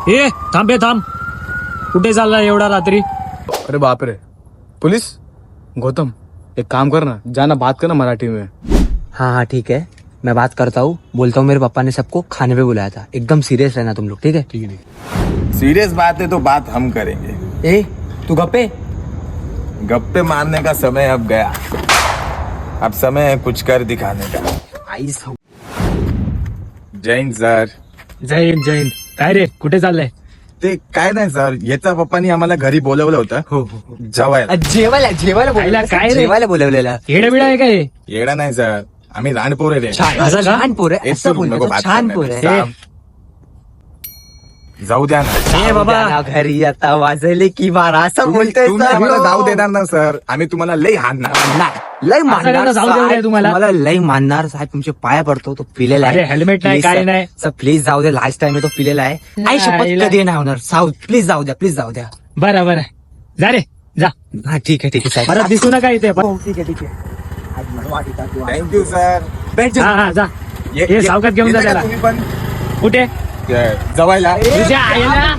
ए थांब कुठे चाललाय एवढा रात्री? अरे बाप रे, पुलिस? गौतम एक काम करना, जाना बात करना मराठी में। हाँ हाँ ठीक है, मैं बात करता हूँ, बोलता हूँ मेरे पापा ने सबको खाने पे बुलाया था, एकदम सीरियस रहना तुम लोग, ठीक है? ठीक है। सीरियस बात है तो बात हम करेंगे। ए तू गप्पे। गप्पे मारने का समय अब गया, अब समय है कुछ कर दिखाने का। जैन सर। जैन काय रे कुठे चाललंय? ते काय नाही सर, याचा पप्पानी आम्हाला घरी बोलवलं होतं जेवायला. जेवायला काय रे? जेवायला बोलवलेला. येडबिडा आहे काय? येडा नाही सर, आम्ही लहानपोर रे. असं का? छान पोर आहे, एक असं सोडून नको बोलतो, बात छान करण्यात. पोर आहे. जाऊ द्या ना. ए बाबा जाऊ द्या ना, घरी आता वाजले की बारा असं बोलतोय तुम्ही सर. आम्हाला जाऊ देणार ना सर, आम्ही तुम्हाला लई हाणणार. नाही, लय मानणार असं जाऊ द्या रे साहेब, तुम्हाला. तुम्हाला लय मानणार साहेब, तुमचे पाया पडतो, तो पिलेला आहे. अरे, हेल्मेट नाही, Please, काय sir. नाही. सर प्लीज जाऊ दे, लास्ट टाइम आहे तो पिलेला आहे. आई शपथ आईला. कधी नाही होणार साऊथ, प्लीज जाऊ द्या. बरं जा रे जा. हा ठीक आहे साहेब. परत दिसू नका इथे. हो, ठीक आहे. Thank you sir. हा जा. हे सावकाश घेऊन जा येता का त्याला. तुम्ही पण कुठे? जवायला. तुझ्या आईला